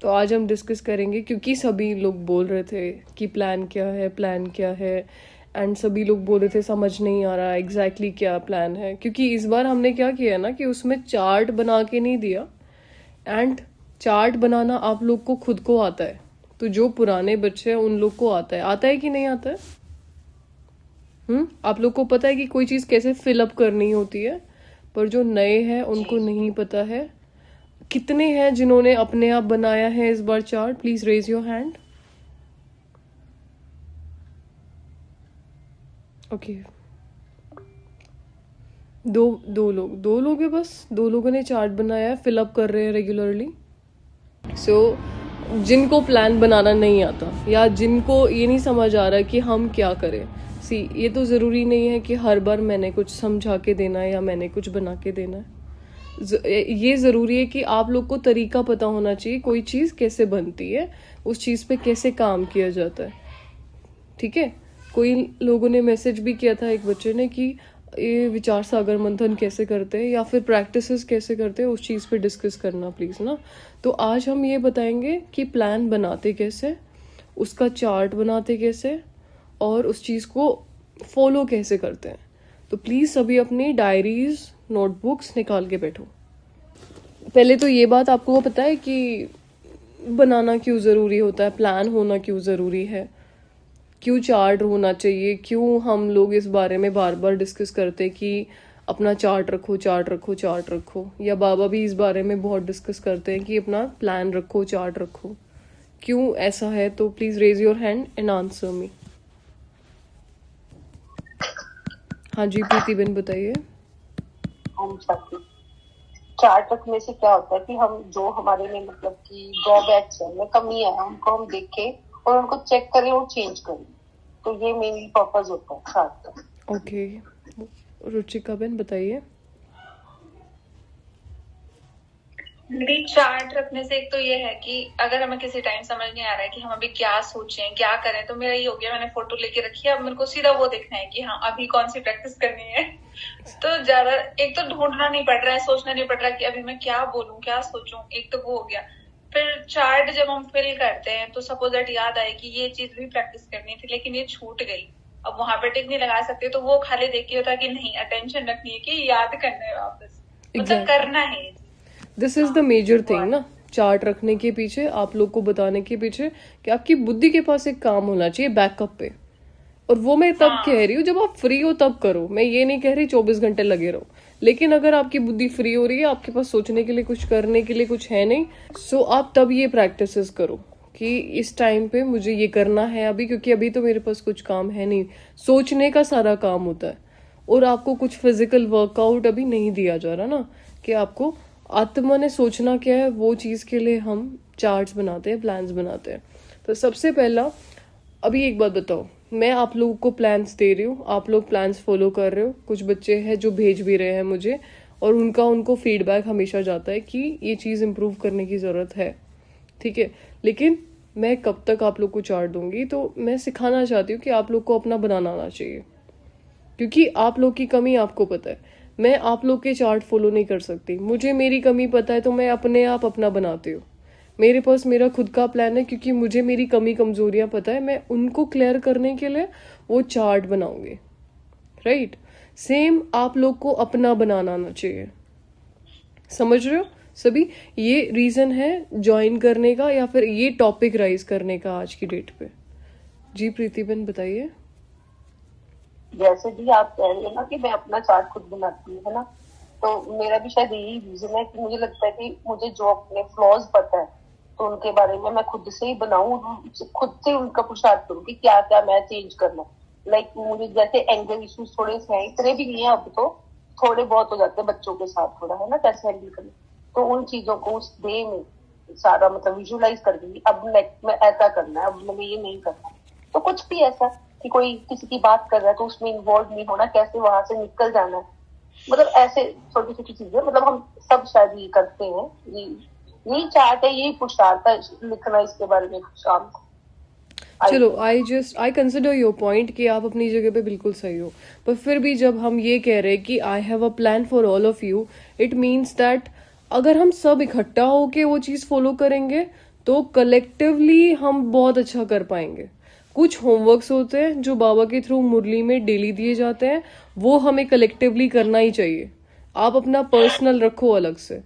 तो आज हम डिस्कस करेंगे, क्योंकि सभी लोग बोल रहे थे कि प्लान क्या है, प्लान क्या है, एंड सभी लोग बोल रहे थे समझ नहीं आ रहा एग्जैक्टली क्या प्लान है। क्योंकि इस बार हमने क्या किया ना कि उसमें चार्ट बना के नहीं दिया, एंड चार्ट बनाना आप लोग को खुद को आता है, तो जो पुराने बच्चे हैं उन लोग को आता है कि नहीं आता है? आप लोग को पता है कि कोई चीज़ कैसे फिलअप करनी होती है, पर जो नए हैं उनको नहीं पता है। कितने हैं जिन्होंने अपने आप बनाया है इस बार chart? Please raise your hand. Okay, दो लोग हैं बस। दो लोगों ने चार्ट बनाया है, फिलअप कर रहे हैं रेगुलरली। सो जिनको प्लान बनाना नहीं आता या जिनको ये नहीं समझ आ रहा कि हम क्या करें, ये तो ज़रूरी नहीं है कि हर बार मैंने कुछ समझा के देना है या मैंने कुछ बना के देना है। ये ज़रूरी है कि आप लोग को तरीका पता होना चाहिए, कोई चीज़ कैसे बनती है, उस चीज़ पे कैसे काम किया जाता है। ठीक है, कोई लोगों ने मैसेज भी किया था, एक बच्चे ने, कि ये विचार सागर मंथन कैसे करते हैं या फिर प्रैक्टिसेस कैसे करते हैं, उस चीज़ पे डिस्कस करना प्लीज़ ना। तो आज हम ये बताएंगे कि प्लान बनाते कैसे, उसका चार्ट बनाते कैसे, और उस चीज़ को फॉलो कैसे करते हैं। तो प्लीज़ सभी अपनी डायरीज नोटबुक्स निकाल के बैठो। पहले तो ये बात आपको पता है कि बनाना क्यों ज़रूरी होता है, प्लान होना क्यों ज़रूरी है, क्यों चार्ट होना चाहिए, क्यों हम लोग इस बारे में बार बार डिस्कस करते हैं कि अपना चार्ट रखो, चार्ट रखो, चार्ट रखो, या बाबा भी इस बारे में बहुत डिस्कस करते हैं कि अपना प्लान रखो, चार्ट रखो। क्यों ऐसा है? तो please raise your hand and answer me. हाँ जी प्रीति बेन बताइए। चार्ट रखने से क्या होता है कि हम जो हमारे में मतलब कि ड्रॉबैक्स है, में कमी है, उनको हम देखें और उनको चेक करें और चेंज करें। तो ये मेनली पर्पस होता है चार्ट का। ओके, रुचिका बेन बताइए। मेरी चार्ट रखने से एक तो ये है कि अगर हमें किसी टाइम समझ नहीं आ रहा है कि हम अभी क्या सोचें, क्या करें, तो मेरा ये हो गया, मैंने फोटो लेके रखी है, अब मेरे को सीधा वो देखना है कि हाँ अभी कौन सी प्रैक्टिस करनी है। तो ज्यादा एक तो ढूंढना नहीं पड़ रहा है, सोचना नहीं पड़ रहा कि अभी मैं क्या बोलूं, क्या सोचूं, एक तो वो हो गया। फिर चार्ट जब हम फिल करते हैं तो सपोज दैट याद आए कि ये चीज भी प्रैक्टिस करनी थी लेकिन ये छूट गई, अब वहां पे टिक नहीं लगा सकते, तो वो खाली देख के होता है कि नहीं, अटेंशन रखनी है कि याद करना है वापस, मतलब करना है। This is the major thing ना, चार्ट रखने के पीछे, आप लोग को बताने के पीछे, कि आपकी बुद्धि के पास एक काम होना चाहिए बैकअप पे। और वो मैं तब कह रही हूँ जब आप फ्री हो तब करो, मैं ये नहीं कह रही 24 घंटे लगे रहो। लेकिन अगर आपकी बुद्धि फ्री हो रही है, आपके पास सोचने के लिए, कुछ करने के लिए कुछ है नहीं, सो आप तब ये प्रैक्टिसेस करो कि इस टाइम पे मुझे ये करना है अभी, क्योंकि अभी तो मेरे पास कुछ काम है नहीं। सोचने का सारा काम होता है, और आपको कुछ फिजिकल वर्कआउट अभी नहीं दिया जा रहा ना, कि आपको आत्मा ने सोचना क्या है, वो चीज़ के लिए हम चार्ट्स बनाते हैं, प्लान्स बनाते हैं। तो सबसे पहला, अभी एक बात बताओ, मैं आप लोगों को प्लान्स दे रही हूँ, आप लोग प्लान्स फॉलो कर रहे हो, कुछ बच्चे हैं जो भेज भी रहे हैं मुझे, और उनको फीडबैक हमेशा जाता है कि ये चीज़ इम्प्रूव करने की ज़रूरत है। ठीक है, लेकिन मैं कब तक आप लोग को चार्ट दूंगी? तो मैं सिखाना चाहती हूँ कि आप लोग को अपना बनाना आना चाहिए, क्योंकि आप लोग की कमी आपको पता है। मैं आप लोग के चार्ट फॉलो नहीं कर सकती, मुझे मेरी कमी पता है, तो मैं अपने आप अपना बनाती हूँ। मेरे पास मेरा खुद का प्लान है, क्योंकि मुझे मेरी कमी कमजोरियां पता है, मैं उनको क्लियर करने के लिए वो चार्ट बनाऊंगी। राइट, सेम आप लोग को अपना बनाना आना चाहिए। समझ रहे हो सभी? ये रीजन है ज्वाइन करने का, या फिर ये टॉपिक राइज करने का आज की डेट पे। जी प्रीति बेन बताइए। जैसे भी आप कह रहे हो ना कि मैं अपना चार्ट खुद बनाती हूँ, है ना, तो मेरा भी शायद यही रीजन है कि मुझे लगता है कि मुझे जो अपने फ्लॉज पता है तो उनके बारे में मैं खुद से ही बनाऊं, खुद से उनका पुरुषार्थ करूँ कि क्या क्या मैं चेंज करना। लाइक मुझे जैसे एंगर इश्यूज थोड़े से हैं, इतने भी नहीं है अब तो, थोड़े बहुत हो जाते हैं बच्चों के साथ, थोड़ा है ना कैसे हैंडल करना, तो उन चीजों को उस डे में सारा मतलब विजुअलाइज कर दूंगी, अब नेक्स्ट में ऐसा करना है, अब मैंने ये नहीं करना। तो कुछ भी ऐसा कि कोई किसी की बात कर रहा है तो उसमें इन्वॉल्व नहीं होना, कैसे वहां से निकल जाना है, मतलब ऐसे छोटी छोटी चीजें, मतलब हम सब शायद ये करते हैं। यही चार्ट है, यही पुरुषार्थ है लिखना इसके बारे में शाम को। चलो, आई कंसिडर योर पॉइंट कि आप अपनी जगह पे बिल्कुल सही हो, पर फिर भी जब हम ये कह रहे हैं कि I have a plan for all of you, it means that अगर हम सब इकट्ठा होके वो चीज़ फॉलो करेंगे तो कलेक्टिवली हम बहुत अच्छा कर पाएंगे। कुछ होमवर्क्स होते हैं जो बाबा के थ्रू मुरली में डेली दिए जाते हैं, वो हमें कलेक्टिवली करना ही चाहिए। आप अपना पर्सनल रखो अलग से,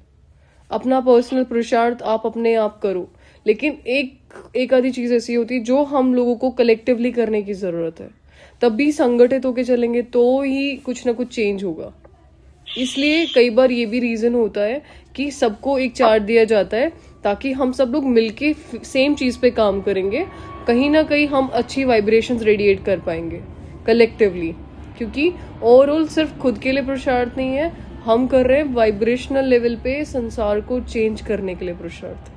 अपना पर्सनल पुरुषार्थ आप अपने आप करो, लेकिन एक आधी चीज ऐसी होती है जो हम लोगों को कलेक्टिवली करने की जरूरत है। तब भी संगठित होके चलेंगे तो ही कुछ ना कुछ चेंज होगा। इसलिए कई बार ये भी रीजन होता है कि सबको एक चार्ट दिया जाता है ताकि हम सब लोग मिलके सेम चीज पे काम करेंगे, कहीं ना कहीं हम अच्छी वाइब्रेशंस रेडिएट कर पाएंगे कलेक्टिवली। क्योंकि ओवरऑल सिर्फ खुद के लिए पुरुषार्थ नहीं है, हम कर रहे हैं वाइब्रेशनल लेवल पे संसार को चेंज करने के लिए पुरुषार्थ।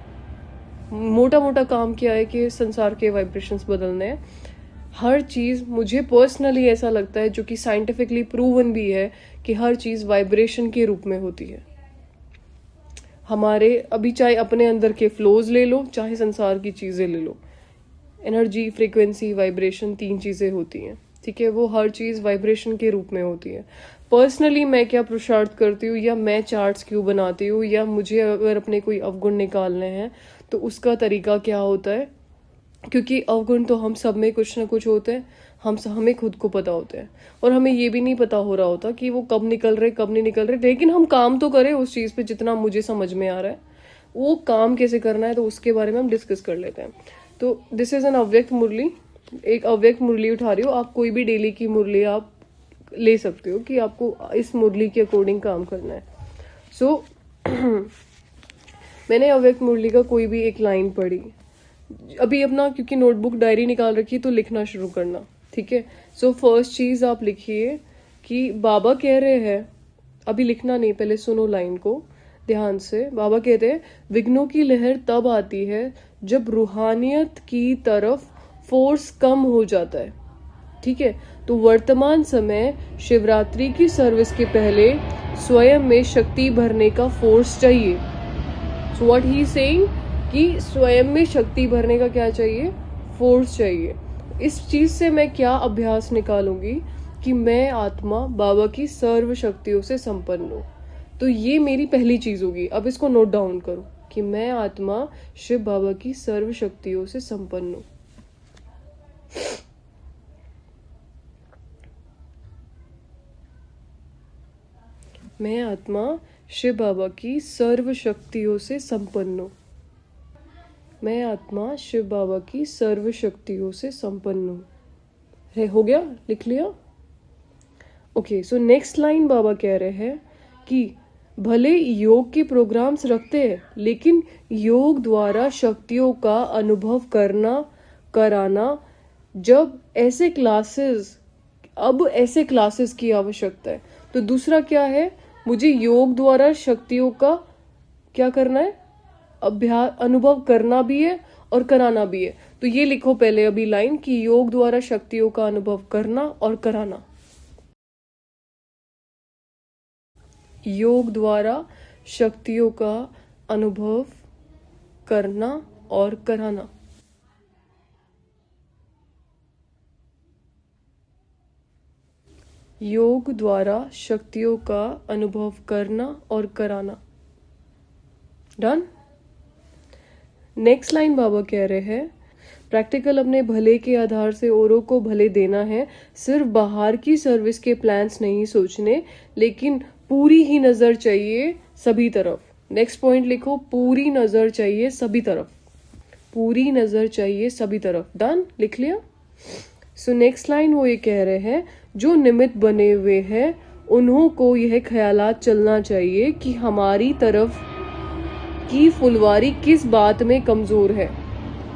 मोटा मोटा काम किया है कि संसार के वाइब्रेशंस बदलने हैं। हर चीज, मुझे पर्सनली ऐसा लगता है, जो कि साइंटिफिकली प्रूवन भी है, कि हर चीज वाइब्रेशन के रूप में होती है। हमारे अभी चाहे अपने अंदर के फ्लोज ले लो, चाहे संसार की चीजें ले लो, एनर्जी, फ्रीक्वेंसी, वाइब्रेशन, 3 चीजें होती हैं, ठीक है। वो हर चीज वाइब्रेशन के रूप में होती है। पर्सनली मैं क्या पुरुषार्थ करती हूँ, या मैं चार्ट्स क्यों बनाती हूँ, या मुझे अगर अपने कोई अवगुण निकालने हैं तो उसका तरीका क्या होता है, क्योंकि अवगुण तो हम सब में कुछ ना कुछ होते हैं, हमें खुद को पता होते हैं, और हमें ये भी नहीं पता हो रहा होता कि वो कब निकल रहे कब नहीं निकल रहे, लेकिन हम काम तो करें उस चीज पे जितना मुझे समझ में आ रहा है। वो काम कैसे करना है तो उसके बारे में हम डिस्कस कर लेते हैं। तो दिस इज एन अव्यक्त मुरली, एक अव्यक्त मुरली उठा रही हो। आप कोई भी डेली की मुरली आप ले सकते हो कि आपको इस मुरली के अकॉर्डिंग काम करना है। सो मैंने अव्यक्त मुरली का कोई भी एक लाइन पढ़ी अभी अपना, क्योंकि नोटबुक डायरी निकाल रखी तो लिखना शुरू करना, ठीक है। सो फर्स्ट चीज आप लिखिए कि बाबा कह रहे हैं, अभी लिखना नहीं, पहले सुनो लाइन को ध्यान से। बाबा कहते हैं, विघ्नों की लहर तब आती है जब रूहानियत की तरफ फोर्स कम हो जाता है, ठीक है। तो वर्तमान समय शिवरात्रि की सर्विस के पहले स्वयं में शक्ति भरने का फोर्स चाहिए। सो व्हाट ही सेइंग कि स्वयं में शक्ति भरने का क्या चाहिए, फोर्स चाहिए। इस चीज से मैं क्या अभ्यास निकालूंगी कि मैं आत्मा बाबा की सर्व शक्तियों से संपन्न हूं। तो ये मेरी पहली चीज होगी। अब इसको नोट डाउन करो कि मैं आत्मा शिव बाबा की सर्व शक्तियों से संपन्न हूं। मैं आत्मा शिव बाबा की सर्व शक्तियों से संपन्न हूं। मैं आत्मा शिव बाबा की सर्व शक्तियों से संपन्न हूं। हो गया, लिख लिया? ओके, सो नेक्स्ट लाइन बाबा कह रहे हैं कि भले योग के प्रोग्राम्स रखते हैं, लेकिन योग द्वारा शक्तियों का अनुभव कराना, जब ऐसे क्लासेस की आवश्यकता है। तो दूसरा क्या है, मुझे योग द्वारा शक्तियों का क्या करना है, अभ्यास, अनुभव करना भी है और कराना भी है। तो ये लिखो पहले अभी लाइन कि योग द्वारा शक्तियों का अनुभव करना और कराना। योग द्वारा शक्तियों का अनुभव करना और कराना। योग द्वारा शक्तियों का अनुभव करना और कराना। डन। नेक्स्ट लाइन बाबा कह रहे हैं, प्रैक्टिकल अपने भले के आधार से औरों को भले देना है। सिर्फ बाहर की सर्विस के प्लान्स नहीं सोचने, लेकिन पूरी ही नजर चाहिए सभी तरफ। नेक्स्ट पॉइंट लिखो, पूरी नजर चाहिए सभी तरफ। पूरी नजर चाहिए सभी तरफ। डन, लिख लिया? सो नेक्स्ट लाइन वो ये कह रहे हैं, जो निमित्त बने हुए हैं उन्हों को यह ख्यालात चलना चाहिए कि हमारी तरफ की फुलवारी किस बात में कमजोर है।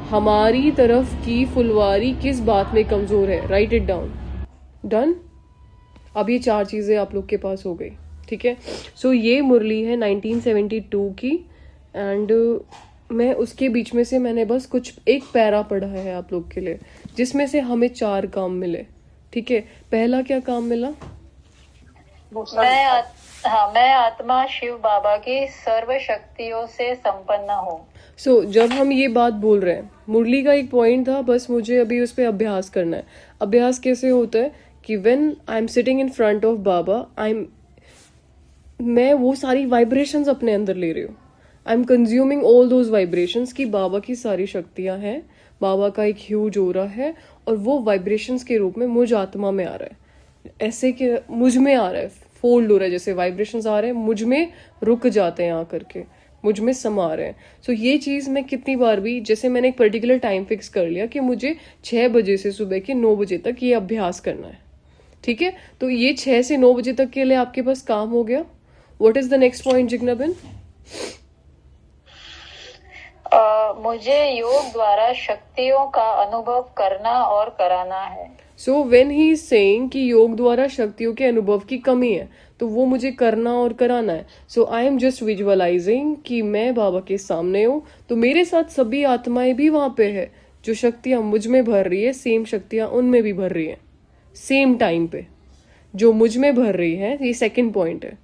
हमारी तरफ की फुलवारी किस बात में कमजोर है। Right it down. डन। अब ये 4 चीजें आप लोग के पास हो गई, ठीक है। सो ये मुरली है 1972 की, एंड मैं उसके बीच में से मैंने बस एक पैरा पढ़ा है आप लोग के लिए, जिसमें से हमें 4 काम मिले, ठीक है। पहला क्या काम मिला? मैं आत्मा शिव बाबा की सर्व शक्तियों से संपन्न हूँ। सो जब हम ये बात बोल रहे हैं, मुरली का एक पॉइंट था, बस मुझे अभी उस पर अभ्यास करना है। अभ्यास कैसे होता है कि when I am sitting in front of Baba, मैं वो सारी वाइब्रेशंस अपने अंदर ले रही हूँ। I am consuming all those vibrations की बाबा की सारी शक्तियां हैं, बाबा का एक ह्यूज ऑरा है और वो वाइब्रेशंस के रूप में मुझ आत्मा में आ रहा है, ऐसे कि मुझ में आ रहा है, फोल्ड हो रहा है, जैसे वाइब्रेशंस आ रहे हैं मुझ में रुक जाते हैं आकर के, मुझ में समा रहे हैं। सो ये चीज़ मैं कितनी बार भी, जैसे मैंने एक पर्टिकुलर टाइम फिक्स कर लिया कि मुझे 6 बजे से सुबह के 9 बजे तक ये अभ्यास करना है, ठीक है, तो ये 6 से 9 बजे तक के लिए आपके पास काम हो गया। What is the next point Jignaben? मुझे योग द्वारा शक्तियों का अनुभव करना और कराना है। So when he is saying कि योग द्वारा शक्तियों के अनुभव की कमी है, तो वो मुझे करना और कराना है। सो आई एम जस्ट विजुअलाइजिंग कि मैं बाबा के सामने हूँ, तो मेरे साथ सभी आत्माएं भी वहां पे है, जो शक्तियां मुझ में भर रही है सेम शक्तियां उनमें भी भर रही है, सेम टाइम पे जो मुझ में भर रही है। ये सेकंड पॉइंट है।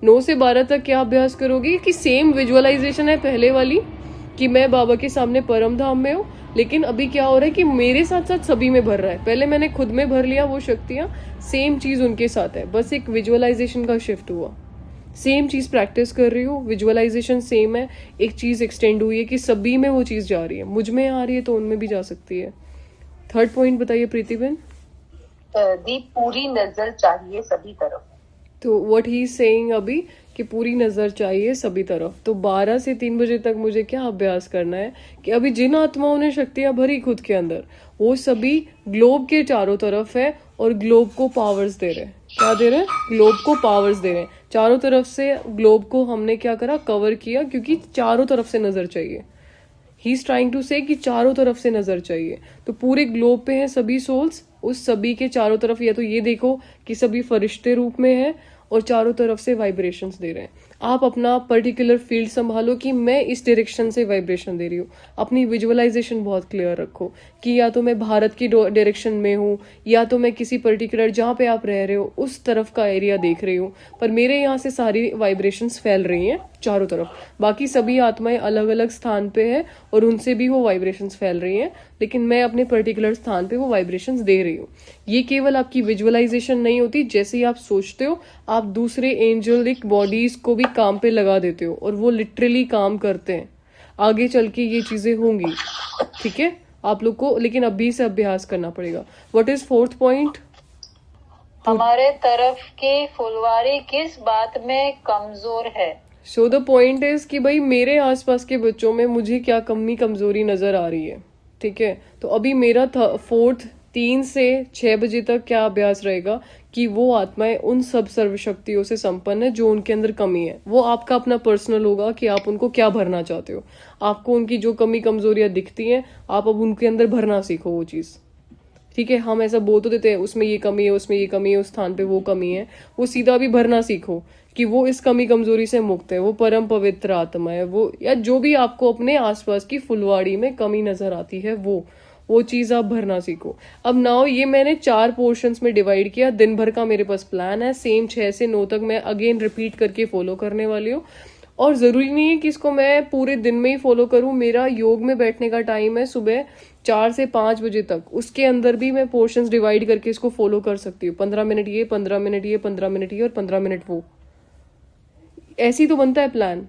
9 से 12 तक क्या अभ्यास करोगी कि सेम विजुअलाइजेशन है पहले वाली कि मैं बाबा के सामने परम धाम में हूँ, लेकिन अभी क्या हो रहा है कि मेरे साथ साथ सभी में भर रहा है। पहले मैंने खुद में भर लिया वो शक्तियां, सेम चीज उनके साथ है, बस एक विजुअलाइजेशन का शिफ्ट हुआ। सेम चीज प्रैक्टिस कर रही हूँ, विजुअलाइजेशन सेम है, एक चीज एक्सटेंड हुई है कि सभी में वो चीज जा रही है, मुझ में आ रही है तो उनमें भी जा सकती है। थर्ड पॉइंट बताइए प्रीतिबेन। दी पूरी नजर चाहिए सभी तरफ। तो व्हाट ही इज सेइंग अभी कि पूरी नजर चाहिए सभी तरफ। तो 12 से 3 बजे तक मुझे क्या अभ्यास करना है कि अभी जिन आत्माओं ने शक्तियां भरी खुद के अंदर, वो सभी ग्लोब के चारों तरफ है और ग्लोब को पावर्स दे रहे हैं। क्या दे रहे हैं? ग्लोब को पावर्स दे रहे हैं। चारों तरफ से ग्लोब को हमने क्या करा? कवर किया, क्योंकि चारों तरफ से नजर चाहिए। ही इज ट्राइंग टू से कि चारों तरफ से नजर चाहिए। तो पूरे ग्लोब पे हैं सभी सोल्स, उस सभी के चारों तरफ या तो ये देखो कि सभी फरिश्ते रूप में हैं और चारों तरफ से वाइब्रेशंस दे रहे हैं। आप अपना पर्टिकुलर फील्ड संभालो कि मैं इस डायरेक्शन से वाइब्रेशन दे रही हूँ। अपनी विजुअलाइजेशन बहुत क्लियर रखो कि या तो मैं भारत की डायरेक्शन में हूँ, या तो मैं किसी पर्टिकुलर जहाँ पे आप रह रहे हो उस तरफ का एरिया देख रही हूँ, पर मेरे यहाँ से सारी वाइब्रेशंस फैल रही हैं चारों तरफ। बाकी सभी आत्माएं अलग अलग स्थान पे है और उनसे भी वो वाइब्रेशंस फैल रही हैं, लेकिन मैं अपने पर्टिकुलर स्थान पे वो वाइब्रेशंस दे रही हूँ। ये केवल आपकी विजुअलाइजेशन नहीं होती, जैसे ही आप सोचते हो आप दूसरे एंजलिक बॉडीज को भी काम पे लगा देते हो और वो लिटरली काम करते हैं। आगे चल के ये चीजें होंगी, ठीक है, आप लोग को लेकिन अभी से अभ्यास करना पड़ेगा। What is fourth point? हमारे तरफ की फुलवारी किस बात में कमजोर है? सो द पॉइंट इज कि भाई मेरे आसपास के बच्चों में मुझे क्या कमी कमजोरी नजर आ रही है, ठीक है। तो अभी मेरा फोर्थ 3 से 6 बजे तक क्या अभ्यास रहेगा कि वो आत्माएं उन सब सर्वशक्तियों से संपन्न है जो उनके अंदर कमी है। वो आपका अपना पर्सनल होगा कि आप उनको क्या भरना चाहते हो। आपको उनकी जो कमी कमजोरियां दिखती हैं आप अब उनके अंदर भरना सीखो वो चीज, ठीक है। हम ऐसा बोल तो देते हैं उसमें ये कमी है, उसमें ये कमी है, उस स्थान पे वो कमी है, वो सीधा भी भरना सीखो कि वो इस कमी कमजोरी से मुक्त है, वो परम पवित्र आत्मा है, वो या जो भी आपको अपने आसपास की फुलवाड़ी में कमी नजर आती है वो चीज आप भरना सीखो। अब नाउ ये मैंने 4 पोर्शंस में डिवाइड किया। दिन भर का मेरे पास प्लान है, सेम 6 से 9 तक मैं अगेन रिपीट करके फॉलो करने वाली हूँ। और जरूरी नहीं है कि इसको मैं पूरे दिन में ही फॉलो करूँ। मेरा योग में बैठने का टाइम है सुबह 4 से 5 बजे तक, उसके अंदर भी मैं पोर्शंस डिवाइड करके इसको फॉलो कर सकती हूँ। 15 मिनट ये, 15 मिनट ये, 15 मिनट ये और 15 मिनट वो, ऐसी तो बनता है प्लान।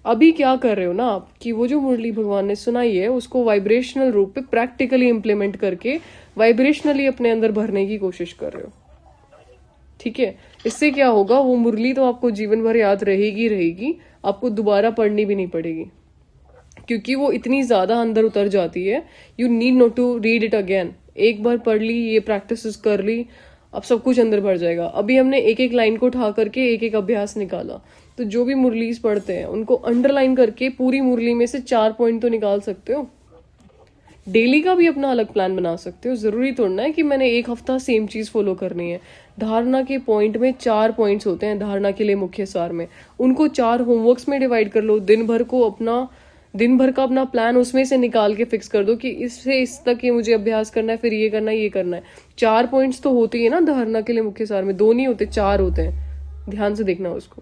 अभी क्या कर रहे हो ना आप कि वो जो मुरली भगवान ने सुनाई है उसको वाइब्रेशनल रूप पे प्रैक्टिकली इम्प्लीमेंट करके वाइब्रेशनली अपने अंदर भरने की कोशिश कर रहे हो, ठीक है। इससे क्या होगा, वो मुरली तो आपको जीवन भर याद रहेगी, आपको दोबारा पढ़नी भी नहीं पड़ेगी क्योंकि वो इतनी ज्यादा अंदर उतर जाती है। You need not to read it again. एक बार पढ़ ली, ये प्रैक्टिस कर ली, अब सब कुछ अंदर भर जाएगा। अभी हमने एक एक लाइन को उठा करके एक एक अभ्यास निकाला। तो जो भी मुरलीज पढ़ते हैं उनको अंडरलाइन करके पूरी मुरली में से 4 पॉइंट तो निकाल सकते हो। डेली का भी अपना अलग प्लान बना सकते हो। जरूरी थोड़ा है कि मैंने एक हफ्ता सेम चीज फॉलो करनी है। धारणा के पॉइंट में 4 पॉइंट्स होते हैं, धारणा के लिए मुख्य सार में, उनको 4 होमवर्क्स में डिवाइड कर लो। दिन भर का अपना प्लान उसमें से निकाल के फिक्स कर दो कि इससे इस तक ये मुझे अभ्यास करना है, फिर ये करना है, ये करना है। 4 पॉइंट्स तो होते ही है ना धारणा के लिए मुख्य सार में, 2 नहीं होते, 4 होते हैं। ध्यान से देखना उसको,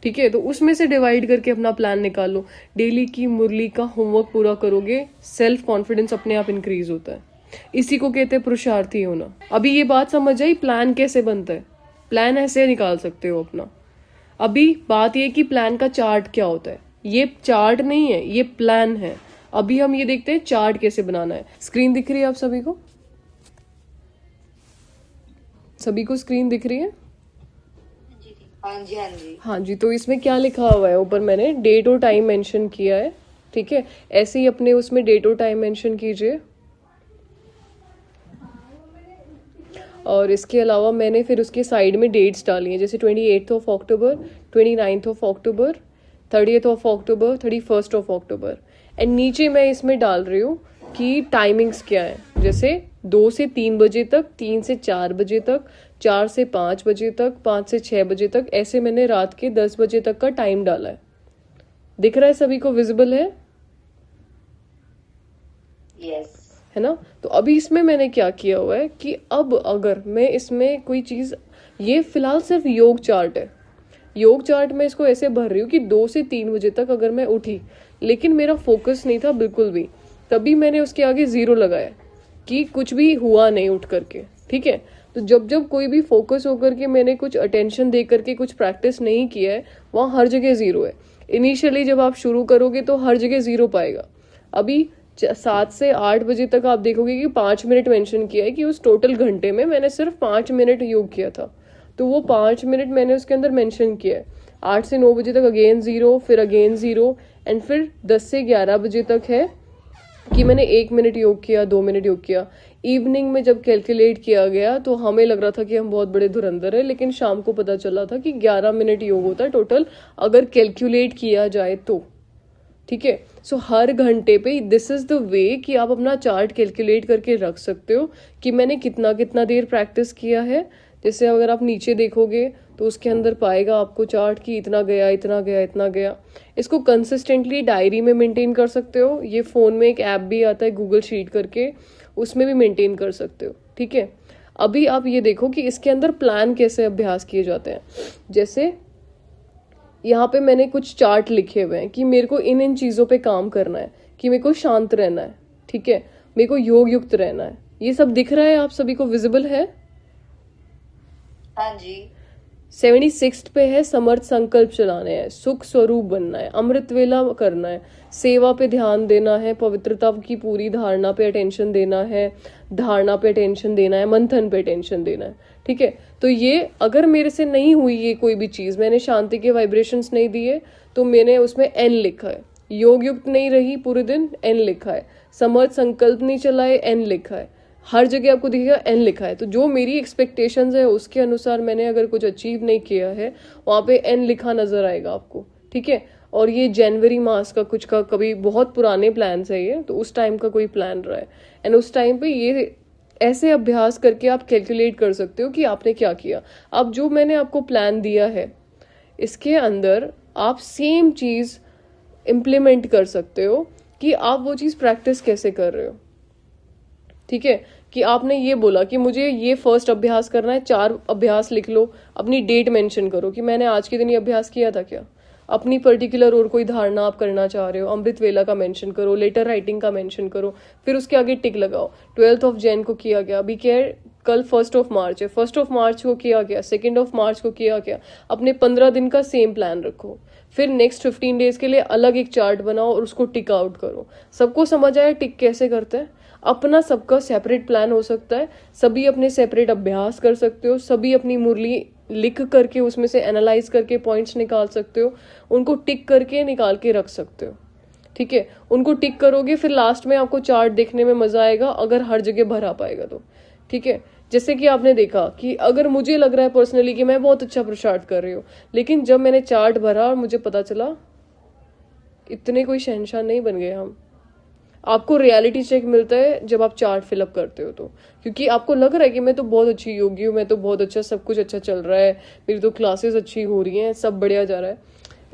ठीक है। तो उसमें से डिवाइड करके अपना प्लान निकाल लो। डेली की मुरली का होमवर्क पूरा करोगे, सेल्फ कॉन्फिडेंस अपने आप इंक्रीज होता है। इसी को कहते हैं पुरुषार्थी होना। अभी ये बात समझ आई प्लान कैसे बनता है। प्लान ऐसे निकाल सकते हो अपना। अभी बात ये कि प्लान का चार्ट क्या होता है। ये चार्ट नहीं है, ये प्लान है। अभी हम ये देखते हैं चार्ट कैसे बनाना है। स्क्रीन दिख रही है आप सभी को? सभी को स्क्रीन दिख रही है? हाँ जी, हाँ जी। हाँ जी, तो इसमें क्या लिखा हुआ है ऊपर? मैंने डेट और टाइम मेंशन किया है, ठीक है। ऐसे ही अपने उसमें डेट और टाइम मेंशन कीजिए। और इसके अलावा मैंने फिर उसके साइड में डेट्स डाली हैं, जैसे 28 of October, 29 of October, 30 of October, 31 of October. And नीचे मैं इसमें डाल रही हूँ कि टाइमिंग्स क्या है, जैसे 2 से 3 बजे तक, 3 से 4 बजे तक, 4 से 5 बजे तक, 5 से 6 बजे तक। ऐसे मैंने रात के 10 बजे तक का टाइम डाला है। दिख रहा है सभी को? विजिबल है? यस। है ना? तो अभी इसमें मैंने क्या किया हुआ है कि अब अगर मैं इसमें कोई चीज, ये फिलहाल सिर्फ योग चार्ट है। योग चार्ट में इसको ऐसे भर रही हूँ कि 2 से 3 बजे तक अगर मैं उठी, लेकिन मेरा फोकस नहीं था बिल्कुल भी, तभी मैंने उसके आगे 0 लगाया कि कुछ भी हुआ नहीं उठ करके, ठीक है। तो जब जब कोई भी फोकस होकर के मैंने कुछ अटेंशन दे करके कुछ प्रैक्टिस नहीं किया है, वहाँ हर जगह 0 है। इनिशियली जब आप शुरू करोगे तो हर जगह 0 पाएगा। अभी 7 से 8 बजे तक आप देखोगे कि 5 मिनट मेंशन किया है कि उस टोटल घंटे में मैंने सिर्फ 5 मिनट योग किया था, तो वो 5 मिनट मैंने उसके अंदर मेंशन किया है। 8 से 9 बजे तक अगेन 0, फिर अगेन 0, एंड फिर 10 से 11 बजे तक है कि मैंने 1 मिनट योग किया, 2 मिनट योग किया। इवनिंग में जब कैलकुलेट किया गया तो हमें लग रहा था कि हम बहुत बड़े धुरंधर है, लेकिन शाम को पता चला था कि 11 मिनट योग होता है टोटल, अगर कैलकुलेट किया जाए तो, ठीक है। सो हर घंटे पे दिस इज द वे कि आप अपना चार्ट कैलकुलेट करके रख सकते हो कि मैंने कितना कितना देर प्रैक्टिस किया है। जैसे अगर आप नीचे देखोगे तो उसके अंदर पाएगा आपको चार्ट कि इतना गया, इतना गया, इतना गया। इसको कंसिस्टेंटली डायरी में मेंटेन कर सकते हो। ये फोन में एक ऐप भी आता है गूगल शीट करके, उसमें भी मेंटेन कर सकते हो, ठीक है। अभी आप ये देखो कि इसके अंदर प्लान कैसे अभ्यास किए जाते हैं। जैसे यहाँ पे मैंने कुछ चार्ट लिखे हुए हैं कि मेरे को इन इन चीज़ों पे काम करना है, कि मेरे को शांत रहना है, ठीक है, मेरे को योग युक्त रहना है। ये सब दिख रहा है आप सभी को? विजिबल है? हाँ जी। 76 पे है समर्थ संकल्प चलाने हैं, सुख स्वरूप बनना है, अमृत वेला करना है, सेवा पे ध्यान देना है, पवित्रता की पूरी धारणा पे अटेंशन देना है, धारणा पे अटेंशन देना है, मंथन पे अटेंशन देना है, ठीक है। तो ये अगर मेरे से नहीं हुई ये कोई भी चीज, मैंने शांति के वाइब्रेशंस नहीं दिए, तो मैंने उसमें एन लिखा है। योग युक्त नहीं रही पूरे दिन, एन लिखा है। समर्थ संकल्प नहीं चलाए, एन लिखा है। हर जगह आपको दिखेगा एन लिखा है। तो जो मेरी एक्सपेक्टेशंस है उसके अनुसार मैंने अगर कुछ अचीव नहीं किया है, वहां पे एन लिखा नजर आएगा आपको, ठीक है। और ये जनवरी मास का कुछ का कभी बहुत पुराने प्लान है ये, तो उस टाइम का कोई प्लान रहा है, एंड उस टाइम पे ये ऐसे अभ्यास करके आप कैलकुलेट कर सकते हो कि आपने क्या किया। अब जो मैंने आपको प्लान दिया है, इसके अंदर आप सेम चीज इम्प्लीमेंट कर सकते हो कि आप वो चीज प्रैक्टिस कैसे कर रहे हो, ठीक है। कि आपने ये बोला कि मुझे ये फर्स्ट अभ्यास करना है, 4 अभ्यास लिख लो, अपनी डेट मेंशन करो कि मैंने आज के दिन ये अभ्यास किया था क्या, अपनी पर्टिकुलर और कोई धारणा आप करना चाह रहे हो, अमृत वेला का मेंशन करो, लेटर राइटिंग का मेंशन करो, फिर उसके आगे टिक लगाओ। 12 ऑफ जैन को किया गया, अभी क्या है, कल 1 ऑफ मार्च है, 1 ऑफ मार्च को किया गया, 2 ऑफ मार्च को किया गया। अपने 15 दिन का सेम प्लान रखो, फिर नेक्स्ट 15 डेज के लिए अलग एक चार्ट बनाओ और उसको टिक आउट करो। सबको समझ आया टिक कैसे करते हैं? अपना सबका सेपरेट प्लान हो सकता है, सभी अपने सेपरेट अभ्यास कर सकते हो, सभी अपनी मुरली लिख करके उसमें से एनालाइज करके पॉइंट्स निकाल सकते हो, उनको टिक करके निकाल के रख सकते हो, ठीक है। उनको टिक करोगे, फिर लास्ट में आपको चार्ट देखने में मजा आएगा अगर हर जगह भरा पाएगा तो, ठीक है। जैसे कि आपने देखा कि अगर मुझे लग रहा है पर्सनली कि मैं बहुत अच्छा पुरुषार्थ कर रही हूँ, लेकिन जब मैंने चार्ट भरा और मुझे पता चला इतने कोई शहंशाह नहीं बन गए हम। आपको रियलिटी चेक मिलता है जब आप चार्ट फिलअप करते हो, तो क्योंकि आपको लग रहा है कि मैं तो बहुत अच्छी योगी हूँ, मैं तो बहुत अच्छा, सब कुछ अच्छा चल रहा है, मेरी तो क्लासेस अच्छी हो रही हैं, सब बढ़िया जा रहा है।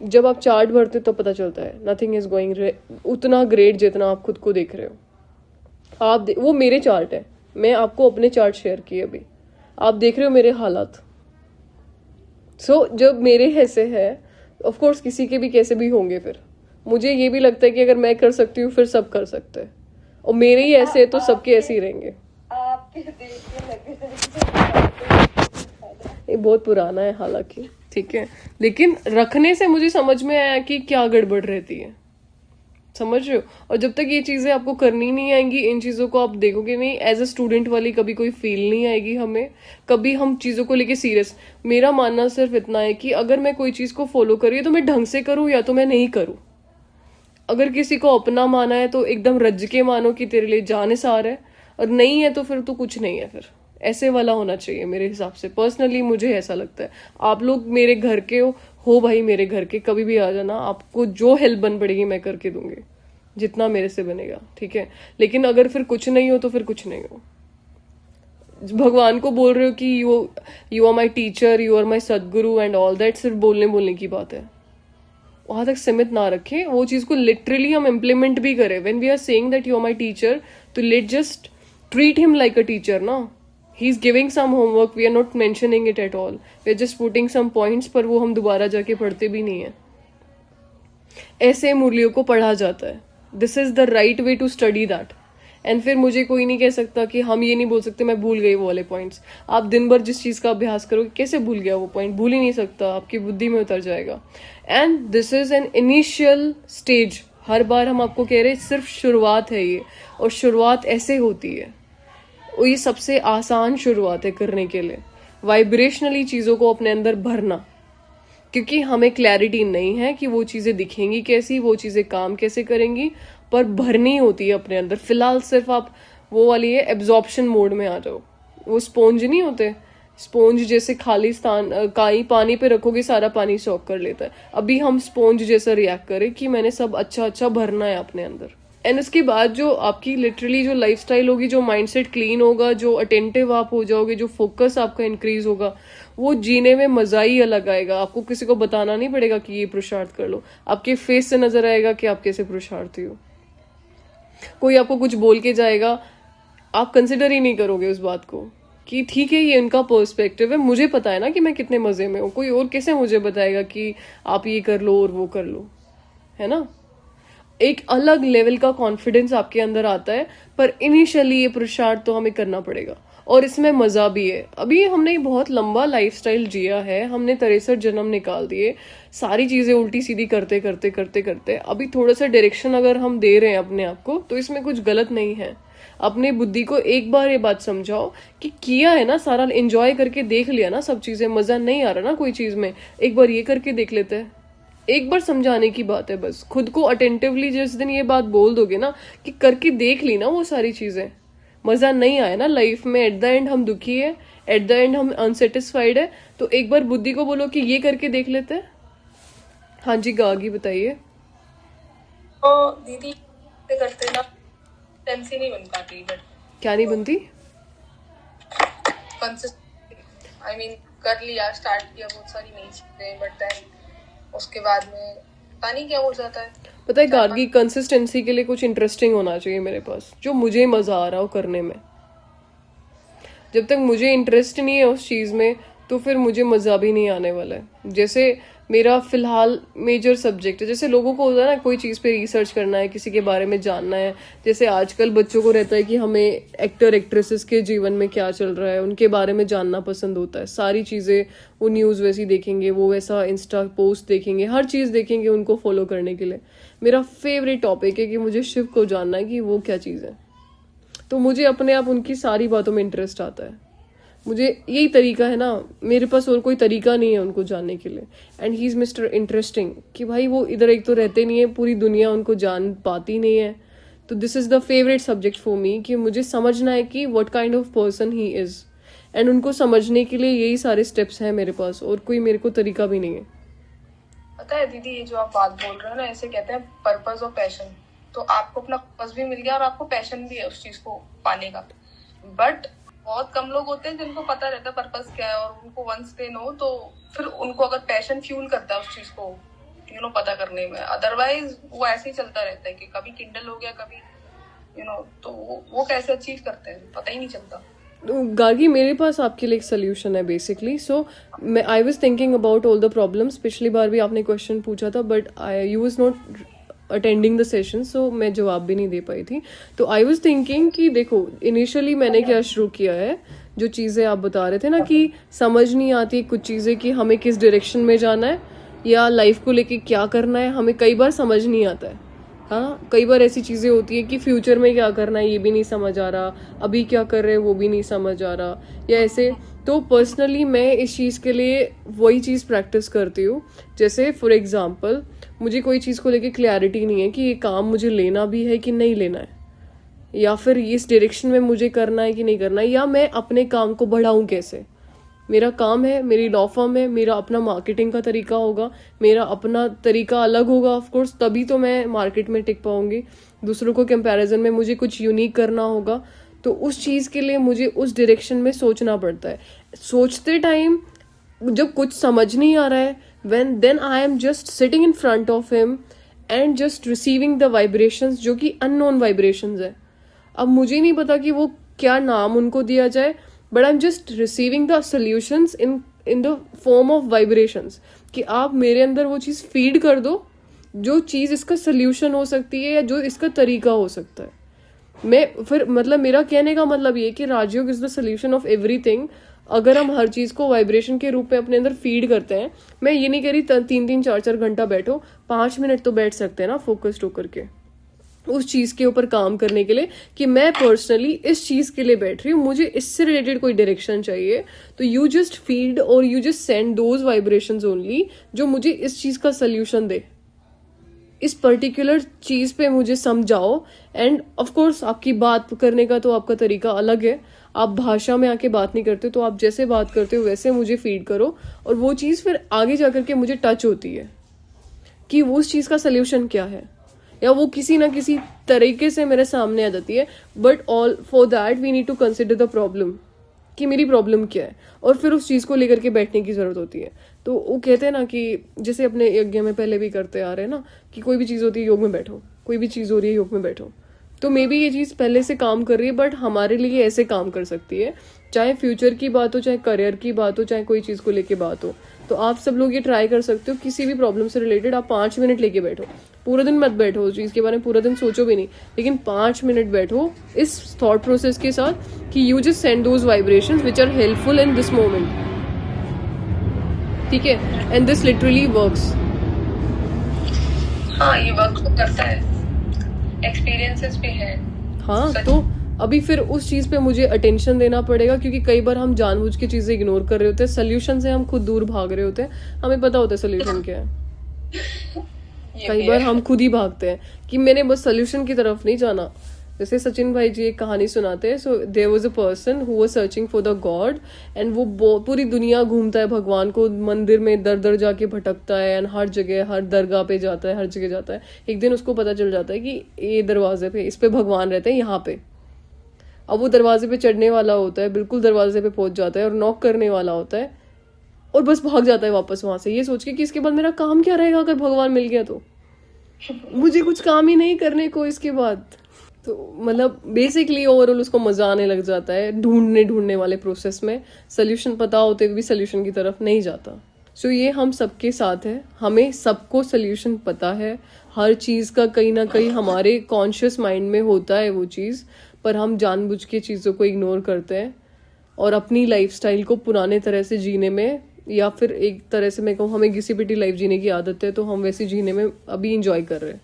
जब आप चार्ट भरते हो तो पता चलता है नथिंग इज गोइंग उतना ग्रेट जितना आप खुद को देख रहे हो। आप वो मेरे चार्ट है, मैं आपको अपने चार्ट शेयर किए, अभी आप देख रहे हो मेरे हालात। सो जब मेरे ऐसे है, ऑफ कोर्स किसी के भी कैसे भी होंगे। फिर मुझे ये भी लगता है कि अगर मैं कर सकती हूँ फिर सब कर सकते हैं, और मेरे ही ऐसे है तो सबके ऐसे ही रहेंगे। ये बहुत पुराना है हालांकि, ठीक है, लेकिन रखने से मुझे समझ में आया कि क्या गड़बड़ रहती है, समझ रहे हो। और जब तक ये चीजें आपको करनी नहीं आएंगी, इन चीजों को आप देखोगे नहीं, एज अ स्टूडेंट वाली कभी कोई फील नहीं आएगी हमें, कभी हम चीजों को लेके सीरियस। मेरा मानना सिर्फ इतना है कि अगर मैं कोई चीज को फॉलो करूँ तो मैं ढंग से करूँ या तो मैं नहीं करूँ। अगर किसी को अपना माना है तो एकदम रज के मानो कि तेरे लिए जान निसार है, और नहीं है तो फिर तो कुछ नहीं है। फिर ऐसे वाला होना चाहिए मेरे हिसाब से, पर्सनली मुझे ऐसा लगता है। आप लोग मेरे घर के हो भाई, मेरे घर के कभी भी आ जाना, आपको जो हेल्प बन पड़ेगी मैं करके दूंगी, जितना मेरे से बनेगा, ठीक है। लेकिन अगर फिर कुछ नहीं हो तो फिर कुछ नहीं हो। भगवान को बोल रहे हो कि you are my teacher, you are my sadguru and all that, सिर्फ बोलने की बात है, वहां तक सीमित ना रखें। वो चीज को लिटरली हम इम्प्लीमेंट भी करें। When we are saying that you are my teacher, तो let just treat him like a teacher ना। He is giving some homework, we are not mentioning it at all, we are just putting some points, पर वो हम दोबारा जाके पढ़ते भी नहीं है। ऐसे मुरलियों को पढ़ा जाता है। This is the right way to study that. And फिर मुझे कोई नहीं कह सकता कि हम ये नहीं बोल सकते मैं भूल गई वो वाले पॉइंट्स। आप दिन भर जिस चीज का अभ्यास करोगे, कैसे भूल गया वो पॉइंट, भूल ही नहीं सकता, आपकी बुद्धि में उतर जाएगा। And this is an initial stage. हर बार हम आपको कह रहे हैं सिर्फ शुरुआत है ये, और शुरुआत ऐसे होती है, और ये सबसे आसान शुरुआत है करने के लिए। वाइब्रेशनली चीजों को अपने अंदर भरना, क्योंकि हमें क्लैरिटी नहीं है कि वो चीजें दिखेंगी कैसी, वो चीजें काम कैसे करेंगी, पर भरनी होती है अपने अंदर। फिलहाल सिर्फ आप वो वाली है एब्जॉर्प्शन मोड में आ जाओ। वो स्पोंज नहीं होते, स्पोंज जैसे खाली स्थान काई पानी पे रखोगे सारा पानी सॉक कर लेता है। अभी हम स्पोंज जैसा रिएक्ट करें कि मैंने सब अच्छा अच्छा भरना है अपने अंदर। एंड उसके बाद जो आपकी लिटरली जो लाइफस्टाइल होगी, जो माइंडसेट क्लीन होगा, जो अटेंटिव आप हो जाओगे, जो फोकस आपका इंक्रीज होगा, वो जीने में मजा ही अलग आएगा। आपको किसी को बताना नहीं पड़ेगा कि ये पुरुषार्थ कर लो, आपके फेस से नजर आएगा कि आप कैसे पुरुषार्थी हो। कोई आपको कुछ बोल के जाएगा, आप कंसिडर ही नहीं करोगे उस बात को कि ठीक है ये उनका पर्सपेक्टिव है, मुझे पता है ना कि मैं कितने मजे में हूँ, कोई और कैसे मुझे बताएगा कि आप ये कर लो और वो कर लो, है ना। एक अलग लेवल का कॉन्फिडेंस आपके अंदर आता है, पर इनिशियली ये पुरुषार्थ तो हमें करना पड़ेगा, और इसमें मजा भी है। अभी हमने बहुत लंबा लाइफस्टाइल जिया है, हमने 63 जन्म निकाल दिए, सारी चीजें उल्टी सीधी करते करते करते करते अभी थोड़ा सा डायरेक्शन अगर हम दे रहे हैं अपने आप को, तो इसमें कुछ गलत नहीं है। अपने बुद्धि को एक बार ये बात समझाओ कि किया है ना, सारा एंजॉय करके देख लिया ना, सब चीजें, मजा नहीं आ रहा ना कोई चीज में, एक बार ये करके देख लेते हैं। एक बार समझाने की बात है बस। खुद को अटेंटिवली जिस दिन ये बात बोल दोगे ना कि करके देख ली ना वो सारी चीजें, मजा नहीं आया ना लाइफ में, एट द एंड हम दुखी है, एट द एंड हम अनसेटिस्फाइड है, तो एक बार बुद्धि को बोलो कि ये करके देख लेते हैं। हाँ जी गागी बताइए। तो दीदी करते ना कंसिस्टेंसी नहीं बन पाती, बट क्या नहीं बनती? आई मीन कर लिया, स्टार्ट किया बहुत सारी नई चीजें, बट देन उसके बाद में पता नहीं क्या हो जाता है। पता है गार्गी, कंसिस्टेंसी के लिए कुछ इंटरेस्टिंग होना चाहिए मेरे पास, जो मुझे मजा आ रहा हो करने में। जब तक मुझे इंटरेस्ट नहीं है उस चीज में, तो फिर मुझे मजा भी नहीं आने वाला है। जैसे मेरा फिलहाल मेजर सब्जेक्ट है, जैसे लोगों को होता है ना कोई चीज पे रिसर्च करना है, किसी के बारे में जानना है। जैसे आजकल बच्चों को रहता है कि हमें एक्टर एक्ट्रेसेस के जीवन में क्या चल रहा है, उनके बारे में जानना पसंद होता है। सारी चीजें वो न्यूज वैसी देखेंगे, वो वैसा इंस्टा पोस्ट देखेंगे, हर चीज देखेंगे उनको फॉलो करने के लिए। मेरा फेवरेट टॉपिक है कि मुझे शिव को जानना है कि वो क्या चीज है, तो मुझे अपने आप उनकी सारी बातों में इंटरेस्ट आता है। मुझे यही तरीका है ना, मेरे पास और कोई तरीका नहीं है उनको जानने के लिए। And he is mister interesting, कि भाई वो इधर एक तो रहते नहीं है, पूरी दुनिया उनको जान पाती नहीं है। तो this is the favourite subject for me, कि मुझे समझना है कि what kind of person he is, and उनको समझने के लिए यही सारे स्टेप्स हैं मेरे पास, और कोई मेरे को तरीका भी नहीं है। पता है दीदी, ये जो आप बात बोल रहे हो ना, ऐसे कहते हैं पर्पस और पैशन। तो आपको अपना पर्पस भी मिल गया और आपको पैशन भी है उस चीज को पाने का। बट बहुत कम लोग होते हैं जिनको पता रहता है पर्पस क्या है, और उनको वंस दे नो, तो फिर उनको अगर पैशन फ्यूल करता है उस चीज को पता करने में। अदरवाइज वो ऐसे ही चलता रहता है कि कभी किंडल हो गया, कभी तो वो कैसे अचीव करते हैं पता ही नहीं चलता। गार्गी, मेरे पास आपके लिए एक सोल्यूशन है basically. So I was thinking about all the problems. पिछली बार भी आपने क्वेश्चन पूछा था, but you was not attending the session, so मैं जवाब भी नहीं दे पाई थी। तो आई वाज थिंकिंग कि देखो, इनिशियली मैंने क्या शुरू किया है जो चीज़ें आप बता रहे थे ना कि समझ नहीं आती कुछ चीज़ें कि हमें किस डायरेक्शन में जाना है या लाइफ को लेके क्या करना है, हमें कई बार समझ नहीं आता है। हाँ, कई बार ऐसी चीज़ें होती है कि फ्यूचर में क्या करना है ये भी नहीं समझ आ रहा, अभी क्या कर रहे हैं वो भी नहीं समझ आ रहा, या ऐसे। तो पर्सनली मैं इस चीज़ के लिए वही चीज़ प्रैक्टिस करती हूँ। जैसे फॉर एग्जांपल मुझे कोई चीज़ को लेके क्लैरिटी नहीं है कि ये काम मुझे लेना भी है कि नहीं लेना है, या फिर इस डायरेक्शन में मुझे करना है कि नहीं करना है, या मैं अपने काम को बढ़ाऊँ कैसे। मेरा काम है, मेरी लॉ फर्म है, मेरा अपना मार्केटिंग का तरीका होगा, मेरा अपना तरीका अलग होगा ऑफ कोर्स, तभी तो मैं मार्केट में टिक पाऊंगी। दूसरों को कंपैरिजन में मुझे कुछ यूनिक करना होगा, तो उस चीज़ के लिए मुझे उस डायरेक्शन में सोचना पड़ता है। सोचते टाइम जब कुछ समझ नहीं आ रहा है, then I am just sitting in front of him and just receiving the vibrations, जो कि unknown vibrations है। अब मुझे नहीं पता कि वो क्या नाम उनको दिया जाए, but I am just receiving the solutions in the form of vibrations, कि आप मेरे अंदर वो चीज़ फीड कर दो जो चीज़ इसका सोल्यूशन हो सकती है या जो इसका तरीका हो सकता है। मैं फिर मतलब मेरा कहने का मतलब ये कि Rajyoga is the solution of everything. अगर हम हर चीज़ को वाइब्रेशन के रूप में अपने अंदर फीड करते हैं, मैं ये नहीं कह रही 3-4 घंटा बैठो, 5 मिनट तो बैठ सकते हैं ना फोकस्ड होकर के उस चीज़ के ऊपर काम करने के लिए, कि मैं पर्सनली इस चीज़ के लिए बैठ रही हूँ, मुझे इससे रिलेटेड कोई डायरेक्शन चाहिए। तो यू जस्ट फीड और you just send those vibrations only जो मुझे इस चीज़ का सोल्यूशन दे, इस पर्टिकुलर चीज़ पे मुझे समझाओ। एंड ऑफ कोर्स आपकी बात करने का तो आपका तरीका अलग है, आप भाषा में आके बात नहीं करते, तो आप जैसे बात करते हो वैसे मुझे फीड करो, और वो चीज़ फिर आगे जाकर के मुझे टच होती है कि वो उस चीज़ का सोल्यूशन क्या है, या वो किसी ना किसी तरीके से मेरे सामने आ जाती है। But all for that we need to consider the problem, कि मेरी प्रॉब्लम क्या है, और फिर उस चीज़ को लेकर के बैठने की ज़रूरत होती है। तो वो कहते हैं ना कि जैसे अपने यज्ञ में पहले भी करते आ रहे हैं ना, कि कोई भी चीज़ होती है योग में बैठो, कोई भी चीज़ हो रही है योग में बैठो। तो मे बी ये चीज़ पहले से काम कर रही है, बट हमारे लिए ऐसे काम कर सकती है, चाहे फ्यूचर की बात हो, चाहे करियर की बात हो, चाहे कोई चीज़ को लेके बात हो। तो आप सब लोग ये ट्राई कर सकते हो, किसी भी प्रॉब्लम से रिलेटेड आप 5 मिनट लेके बैठो, पूरा दिन मत बैठो उस चीज़ के बारे में, पूरा दिन सोचो भी नहीं, लेकिन 5 मिनट बैठो इस थॉट प्रोसेस के साथ कि you just send those vibrations which are helpful in this moment. ठीक है, एंड दिस लिटरली वर्क्स। हाँ, ये वर्क तो करता है, एक्सपीरियंसेस भी है। हाँ, तो अभी फिर उस चीज़ पे मुझे अटेंशन देना पड़ेगा, क्योंकि कई बार हम जानबूझ के चीज़ें इग्नोर कर रहे होते हैं, सोल्यूशन से हम खुद दूर भाग रहे होते हैं, हमें पता होता है सोल्यूशन क्या है। कई बार हम खुद ही भागते हैं कि मैंने बस सोल्यूशन की तरफ नहीं जाना। जैसे सचिन भाई जी एक कहानी सुनाते हैं, so there was a person who was searching for the god, and वो पूरी दुनिया घूमता है, भगवान को मंदिर में दर दर जाके भटकता है, एंड हर जगह हर दरगाह पे जाता है, हर जगह जाता है। एक दिन उसको पता चल जाता है कि ये दरवाजे पे इस पे भगवान रहते हैं, यहाँ पे। अब वो दरवाजे पे चढ़ने वाला होता है, बिल्कुल दरवाजे पे पहुंच जाता है और नॉक करने वाला होता है, और बस भाग जाता है वापस वहां से, ये सोच के कि इसके बाद मेरा काम क्या रहेगा अगर भगवान मिल गया तो, मुझे कुछ काम ही नहीं करने को इसके बाद। तो मतलब बेसिकली ओवरऑल उसको मजा आने लग जाता है ढूंढने वाले प्रोसेस में, सोल्यूशन पता होते हुए भी सोल्यूशन की तरफ नहीं जाता। सो ये हम सबके साथ है, हमें सबको सोल्यूशन पता है, हर चीज़ का कहीं ना कहीं हमारे कॉन्शियस माइंड में होता है वो चीज़, पर हम जानबूझ के चीज़ों को इग्नोर करते हैं और अपनी लाइफस्टाइल को पुराने तरह से जीने में, या फिर एक तरह से मैं कहूँ हमें घिसी पिटी लाइफ जीने की आदत है, तो हम वैसे जीने में अभी इंजॉय कर रहे हैं।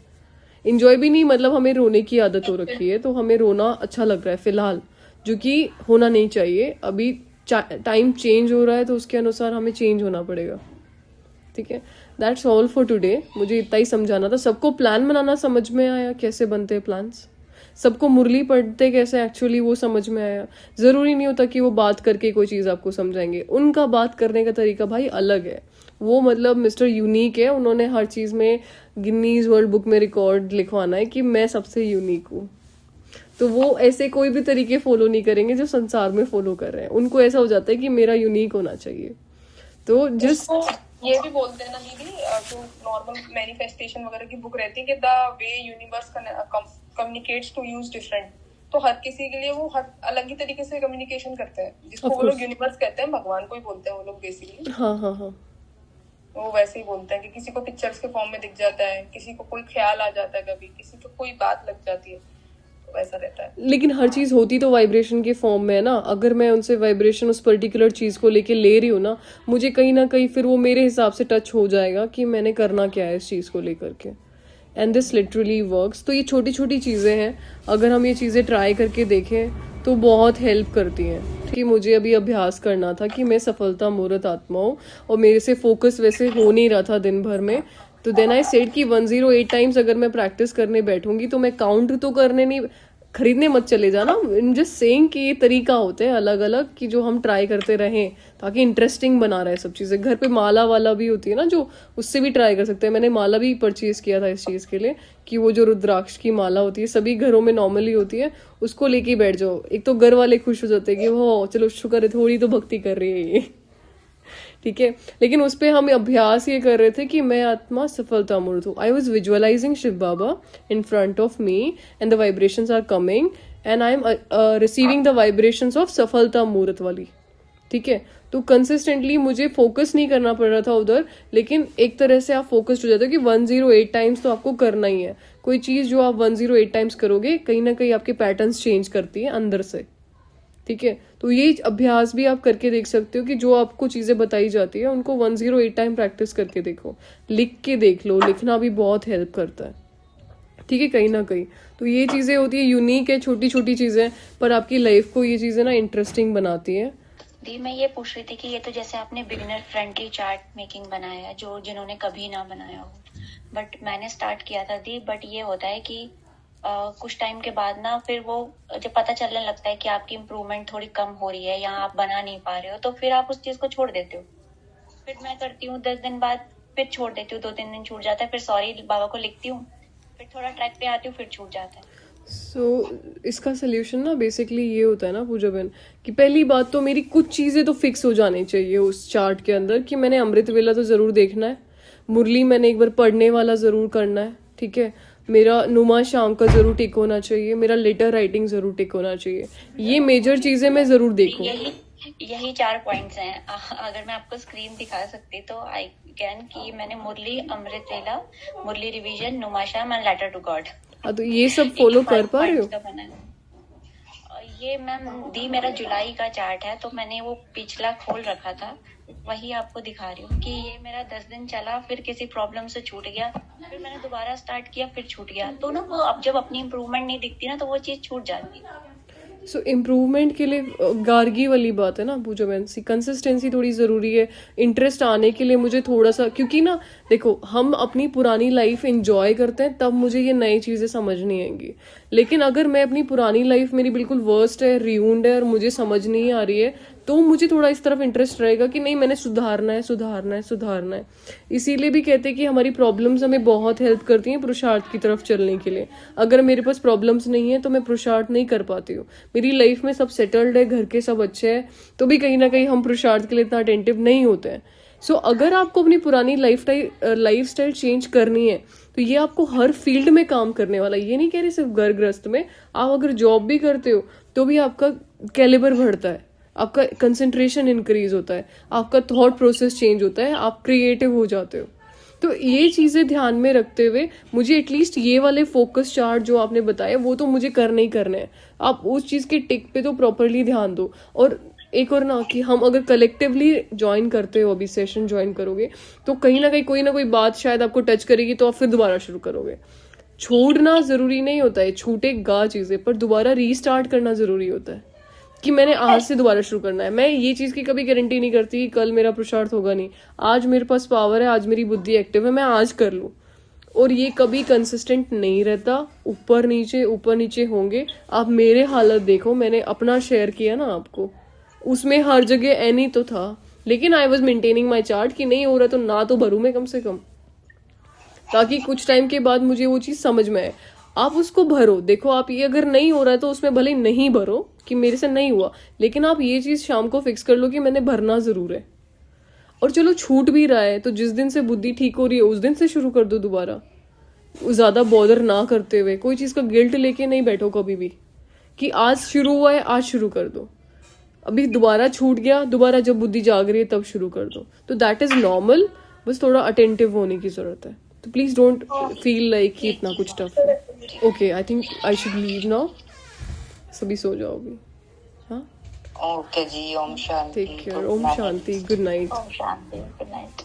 इंजॉय भी नहीं, मतलब हमें रोने की आदत हो रखी है, तो हमें रोना अच्छा लग रहा है फिलहाल, जो कि होना नहीं चाहिए। अभी टाइम चेंज हो रहा है, तो उसके अनुसार हमें चेंज होना पड़ेगा। ठीक है, दैट्स ऑल फॉर टुडे। मुझे इतना ही समझाना था। सबको प्लान बनाना समझ में आया, कैसे बनते हैं प्लान्स, सबको मुरली पढ़ते कैसे एक्चुअली वो समझ में आया। ज़रूरी नहीं होता कि वो बात करके कोई चीज़ आपको समझाएंगे, उनका बात करने का तरीका भाई अलग है, वो मतलब मिस्टर यूनिक है, उन्होंने हर चीज़ में गिनीज वर्ल्ड बुक में रिकॉर्ड लिखवाना है कि मैं सबसे यूनिक हूँ। तो वो ऐसे कोई भी तरीके फॉलो नहीं करेंगे जो संसार में फॉलो कर रहे हैं, उनको ऐसा हो जाता है कि मेरा यूनिक होना चाहिए। तो जिस ये भी बोलते हैं ना दीदी, जो नॉर्मल मैनिफेस्टेशन वगैरह की बुक रहती है कि the way universe communicates to use different, तो हर किसी के लिए वो हर अलग ही तरीके से कम्युनिकेशन करते हैं, जिसको वो लोग यूनिवर्स कहते हैं, भगवान को ही बोलते हैं वो लोग बेसिकली। हाँ हाँ हाँ, वो वैसे ही बोलते हैं कि किसी को पिक्चर्स के फॉर्म में दिख जाता है, किसी को कोई ख्याल आ जाता है, कभी किसी को कोई बात लग जाती है, वैसा रहता है। लेकिन हर चीज होती तो वाइब्रेशन के फॉर्म में है ना। अगर मैं उनसे वाइब्रेशन उस पर्टिकुलर चीज को लेके ले रही हूँ ना, मुझे कहीं ना कहीं फिर वो मेरे हिसाब से टच हो जाएगा कि मैंने करना क्या है इस चीज को लेकर के। And this literally works. तो ये छोटी छोटी चीजें हैं, अगर हम ये चीजें ट्राई करके देखें तो बहुत हेल्प करती हैं। कि मुझे अभी अभ्यास करना था कि मैं सफलता मूर्त आत्मा हूँ, और मेरे से फोकस वैसे हो नहीं रहा था दिन भर में। तो देन आई सेड कि 108 टाइम्स अगर मैं प्रैक्टिस करने बैठूंगी तो मैं काउंट तो करने नहीं, खरीदने मत चले जाना, जस्ट सेइंग कि ये तरीका होते हैं अलग अलग कि जो हम ट्राई करते रहें ताकि इंटरेस्टिंग बना रहे सब चीज़ें। घर पे माला वाला भी होती है ना, जो उससे भी ट्राई कर सकते हैं। मैंने माला भी परचेज किया था इस चीज़ के लिए कि वो जो रुद्राक्ष की माला होती है सभी घरों में नॉर्मली होती है, उसको लेके बैठ जाओ। एक तो घर वाले खुश हो जाते हैं कि वो चलो शुक्र है थोड़ी तो भक्ति कर रही है ये, ठीक है। लेकिन उस पर हम अभ्यास ये कर रहे थे कि मैं आत्मा सफलता मूर्त हूँ। I was visualizing Shiv Baba in front of me and the vibrations are coming and I am receiving the vibrations of सफलता मूर्त वाली, ठीक है। तो कंसिस्टेंटली मुझे फोकस नहीं करना पड़ रहा था उधर, लेकिन एक तरह से आप फोकस्ड हो जाते हो कि 108 टाइम्स तो आपको करना ही है। कोई चीज़ जो आप 108 टाइम्स करोगे कहीं ना कहीं आपके पैटर्न्स चेंज करती है अंदर से, ठीक है। तो ये अभ्यास भी आप करके देख सकते हो कि जो आपको चीज़ें बताई जाती है उनको 108 टाइम प्रैक्टिस करके देखो, लिख के देख लो। लिखना भी बहुत हेल्प करता है, ठीक है, कहीं ना कहीं। तो ये चीज़ें होती है, यूनिक है, छोटी छोटी चीज़ें, पर आपकी लाइफ को ये चीज़ें ना इंटरेस्टिंग बनाती है। दी मैं ये पूछ रही थी कि ये तो जैसे आपने बिगिनर फ्रेंडली चार्ट मेकिंग बनाया है, जो जिन्होंने कभी ना बनाया हो, बट मैंने स्टार्ट किया था दी। बट ये होता है कि कुछ टाइम के बाद ना फिर वो जब पता चलने लगता है कि आपकी इम्प्रूवमेंट थोड़ी कम हो रही है या आप बना नहीं पा रहे हो, तो फिर आप उस चीज़ को छोड़ देते हो। फिर मैं करती हूँ 10 दिन बाद, फिर छोड़ देती हूँ, 2-3 दिन छूट जाता है, फिर सॉरी बाबा को लिखती हूँ, फिर थोड़ा ट्रैक पे आती हूँ, फिर छूट जाता है। इसका सोल्यूशन ना बेसिकली ये होता है ना पूजा बहन, कि पहली बात तो मेरी कुछ चीज़ें तो फिक्स हो जानी चाहिए उस चार्ट के अंदर कि मैंने अमृत वेला तो ज़रूर देखना है, मुरली मैंने एक बार पढ़ने वाला ज़रूर करना है, ठीक है। मेरा नुमा शाम का ज़रूर टिक होना चाहिए, मेरा लेटर राइटिंग ज़रूर टिक होना चाहिए। ये मेजर चीज़ें मैं ज़रूर देखूँ। यही 4 पॉइंट्स हैं। अगर मैं आपको स्क्रीन दिखा सकती तो आई कैन कि मैंने मुरली, अमृत वेला, मुरली रिवीजन, नुमा शाम एंड लेटर टू गॉड। हाँ, तो ये सब फॉलो कर पा रहे हो? ये मैम दी मेरा जुलाई का चार्ट है, तो मैंने वो पिछला खोल रखा था, वही आपको दिखा रही हूँ कि ये मेरा 10 दिन चला, फिर किसी प्रॉब्लम से छूट गया, फिर मैंने दोबारा स्टार्ट किया, फिर छूट गया। तो ना वो अब जब अपनी इम्प्रूवमेंट नहीं दिखती ना, तो वो चीज़ छूट जाती है। सो इम्प्रूवमेंट के लिए गार्गी वाली बात है ना पूजा बहन, कंसिस्टेंसी थोड़ी ज़रूरी है। इंटरेस्ट आने के लिए मुझे थोड़ा सा, क्योंकि ना देखो हम अपनी पुरानी लाइफ एंजॉय करते हैं तब मुझे ये नई चीज़ें समझ नहीं आएंगी। लेकिन अगर मैं अपनी पुरानी लाइफ मेरी बिल्कुल वर्स्ट है, रियून्ड है और मुझे समझ नहीं आ रही है, तो मुझे थोड़ा इस तरफ इंटरेस्ट रहेगा कि नहीं मैंने सुधारना है, सुधारना है, सुधारना है। इसीलिए भी कहते हैं कि हमारी प्रॉब्लम्स हमें बहुत हेल्प करती हैं पुरुषार्थ की तरफ चलने के लिए। अगर मेरे पास प्रॉब्लम्स नहीं है तो मैं पुरुषार्थ नहीं कर पाती हूँ। मेरी लाइफ में सब सेटल्ड है, घर के सब अच्छे हैं, तो भी कहीं ना कहीं हम पुरुषार्थ के लिए इतना अटेंटिव नहीं होते हैं। सो अगर आपको अपनी पुरानी लाइफ स्टाइल चेंज करनी है तो ये आपको हर फील्ड में काम करने वाला, ये नहीं कह रही सिर्फ घर गृहस्थ में, आप अगर जॉब भी करते हो तो भी आपका कैलिबर बढ़ता है, आपका कंसंट्रेशन इंक्रीज होता है, आपका थॉट प्रोसेस चेंज होता है, आप क्रिएटिव हो जाते हो। तो ये चीज़ें ध्यान में रखते हुए मुझे एटलीस्ट ये वाले फोकस चार्ट जो आपने बताए वो तो मुझे करने ही करने हैं। आप उस चीज़ के टिक पे तो प्रॉपरली ध्यान दो। और एक और ना कि हम अगर कलेक्टिवली ज्वाइन करते हो, अभी सेशन ज्वाइन करोगे तो कहीं ना कहीं कोई ना कोई बात शायद आपको टच करेगी, तो आप फिर दोबारा शुरू करोगे। छोड़ना ज़रूरी नहीं होता है, छूटेगा चीज़ें, पर दोबारा रीस्टार्ट करना ज़रूरी होता है कि मैंने आज से दोबारा शुरू करना है। मैं ये चीज़ की कभी गारंटी नहीं करती कि कल मेरा पुरुषार्थ होगा नहीं। आज मेरे पास पावर है, आज मेरी बुद्धि एक्टिव है, मैं आज कर लूँ। और ये कभी कंसिस्टेंट नहीं रहता, ऊपर नीचे होंगे। आप मेरे हालत देखो, मैंने अपना शेयर किया ना आपको, उसमें हर जगह एनी तो था, लेकिन I was maintaining my chart कि नहीं हो रहा तो ना तो भरूँ मैं कम से कम, ताकि कुछ टाइम के बाद मुझे वो चीज़ समझ में आए। आप उसको भरो, देखो आप ये अगर नहीं हो रहा है तो उसमें भले नहीं भरो कि मेरे से नहीं हुआ, लेकिन आप ये चीज़ शाम को फिक्स कर लो कि मैंने भरना ज़रूर है। और चलो छूट भी रहा है तो जिस दिन से बुद्धि ठीक हो रही है उस दिन से शुरू कर दो दोबारा, ज़्यादा बॉदर ना करते हुए। कोई चीज़ का गिल्ट लेके नहीं बैठो कभी भी कि आज शुरू हुआ है आज शुरू कर दो, अभी दोबारा छूट गया, दोबारा जब बुद्धि जाग रही है तब शुरू कर दो। तो दैट इज़ नॉर्मल, बस थोड़ा अटेंटिव होने की ज़रूरत है। तो प्लीज डोंट फील लाइक कि इतना कुछ टफ है. Okay, I think I should leave now. सभी सो जाओगी. हाँ, ओके जी, ओम शांति. Take care. ओम शांति. Good night. ओम शांति. Good night.